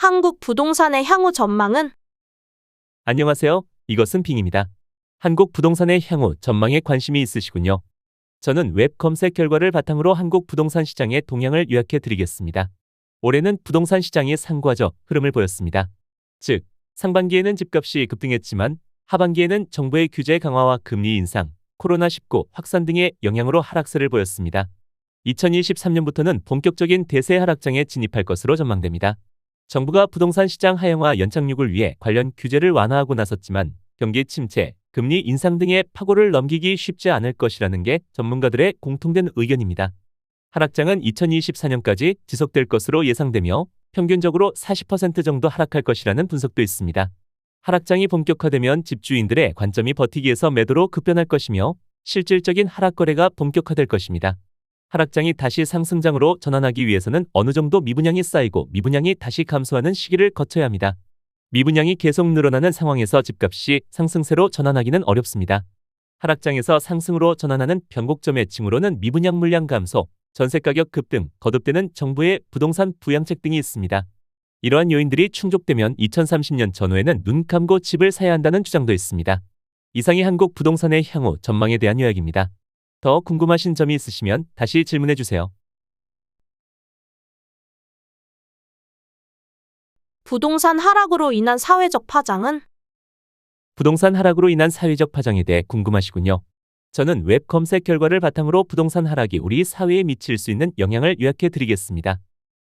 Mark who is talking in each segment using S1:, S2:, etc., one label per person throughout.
S1: 한국 부동산의 향후 전망은?
S2: 안녕하세요. 이것은 빙입니다. 한국 부동산의 향후 전망에 관심이 있으시군요. 저는 웹 검색 결과를 바탕으로 한국 부동산 시장의 동향을 요약해 드리겠습니다. 올해는 부동산 시장이 상과적 흐름을 보였습니다. 즉, 상반기에는 집값이 급등했지만 하반기에는 정부의 규제 강화와 금리 인상, 코로나19 확산 등의 영향으로 하락세를 보였습니다. 2023년부터는 본격적인 대세 하락장에 진입할 것으로 전망됩니다. 정부가 부동산 시장 하향화 연착륙을 위해 관련 규제를 완화하고 나섰지만 경기 침체, 금리 인상 등의 파고를 넘기기 쉽지 않을 것이라는 게 전문가들의 공통된 의견입니다. 하락장은 2024년까지 지속될 것으로 예상되며 평균적으로 40% 정도 하락할 것이라는 분석도 있습니다. 하락장이 본격화되면 집주인들의 관점이 버티기에서 매도로 급변할 것이며 실질적인 하락 거래가 본격화될 것입니다. 하락장이 다시 상승장으로 전환하기 위해서는 어느 정도 미분양이 쌓이고 미분양이 다시 감소하는 시기를 거쳐야 합니다. 미분양이 계속 늘어나는 상황에서 집값이 상승세로 전환하기는 어렵습니다. 하락장에서 상승으로 전환하는 변곡점의 징후로는 미분양 물량 감소, 전세가격 급등, 거듭되는 정부의 부동산 부양책 등이 있습니다. 이러한 요인들이 충족되면 2030년 전후에는 눈 감고 집을 사야 한다는 주장도 있습니다. 이상이 한국 부동산의 향후 전망에 대한 요약입니다. 더 궁금하신 점이 있으시면 다시 질문해 주세요.
S1: 부동산 하락으로 인한 사회적 파장은?
S2: 부동산 하락으로 인한 사회적 파장에 대해 궁금하시군요. 저는 웹 검색 결과를 바탕으로 부동산 하락이 우리 사회에 미칠 수 있는 영향을 요약해 드리겠습니다.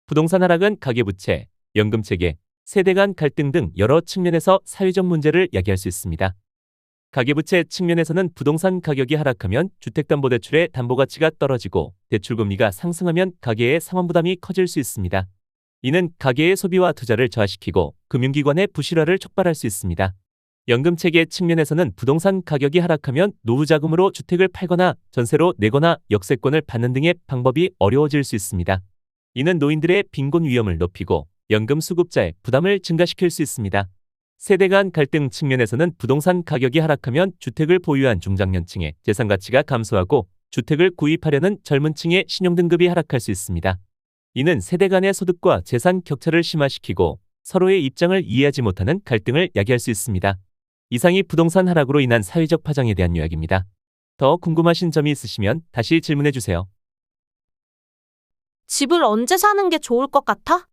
S2: 부동산 하락은 가계부채, 연금체계, 세대 간 갈등 등 여러 측면에서 사회적 문제를 야기할 수 있습니다. 가계부채 측면에서는 부동산 가격이 하락하면 주택담보대출의 담보가치가 떨어지고 대출금리가 상승하면 가계의 상환부담이 커질 수 있습니다. 이는 가계의 소비와 투자를 저하시키고 금융기관의 부실화를 촉발할 수 있습니다. 연금체계 측면에서는 부동산 가격이 하락하면 노후자금으로 주택을 팔거나 전세로 내거나 역세권을 받는 등의 방법이 어려워질 수 있습니다. 이는 노인들의 빈곤 위험을 높이고 연금 수급자의 부담을 증가시킬 수 있습니다. 세대 간 갈등 측면에서는 부동산 가격이 하락하면 주택을 보유한 중장년층의 재산 가치가 감소하고 주택을 구입하려는 젊은 층의 신용등급이 하락할 수 있습니다. 이는 세대 간의 소득과 재산 격차를 심화시키고 서로의 입장을 이해하지 못하는 갈등을 야기할 수 있습니다. 이상이 부동산 하락으로 인한 사회적 파장에 대한 요약입니다. 더 궁금하신 점이 있으시면 다시 질문해 주세요.
S1: 집을 언제 사는 게 좋을 것 같아?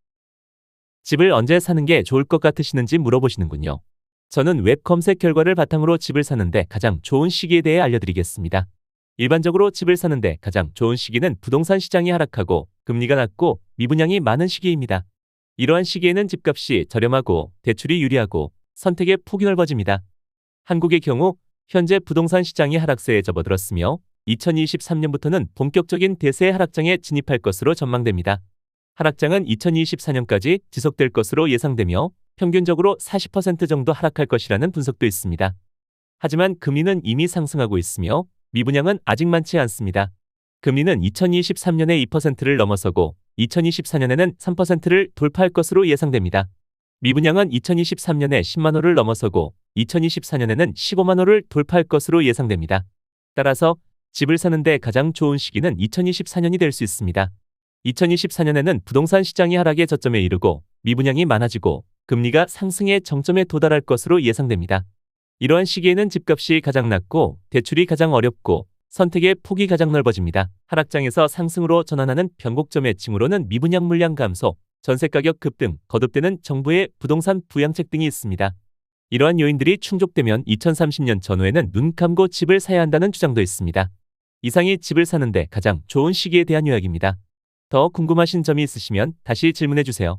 S2: 집을 언제 사는 게 좋을 것 같으시는지 물어보시는군요. 저는 웹 검색 결과를 바탕으로 집을 사는데 가장 좋은 시기에 대해 알려드리겠습니다. 일반적으로 집을 사는데 가장 좋은 시기는 부동산 시장이 하락하고 금리가 낮고 미분양이 많은 시기입니다. 이러한 시기에는 집값이 저렴하고 대출이 유리하고 선택의 폭이 넓어집니다. 한국의 경우 현재 부동산 시장이 하락세에 접어들었으며 2023년부터는 본격적인 대세 하락장에 진입할 것으로 전망됩니다. 하락장은 2024년까지 지속될 것으로 예상되며 평균적으로 40% 정도 하락할 것이라는 분석도 있습니다. 하지만 금리는 이미 상승하고 있으며 미분양은 아직 많지 않습니다. 금리는 2023년에 2%를 넘어서고 2024년에는 3%를 돌파할 것으로 예상됩니다. 미분양은 2023년에 10만 호를 넘어서고 2024년에는 15만 호를 돌파할 것으로 예상됩니다. 따라서 집을 사는데 가장 좋은 시기는 2024년이 될 수 있습니다. 2024년에는 부동산 시장이 하락의 저점에 이르고 미분양이 많아지고 금리가 상승의 정점에 도달할 것으로 예상됩니다. 이러한 시기에는 집값이 가장 낮고 대출이 가장 어렵고 선택의 폭이 가장 넓어집니다. 하락장에서 상승으로 전환하는 변곡점의 징후로는 미분양 물량 감소, 전세가격 급등, 거듭되는 정부의 부동산 부양책 등이 있습니다. 이러한 요인들이 충족되면 2030년 전후에는 눈 감고 집을 사야 한다는 주장도 있습니다. 이상이 집을 사는데 가장 좋은 시기에 대한 요약입니다. 더 궁금하신 점이 있으시면 다시 질문해 주세요.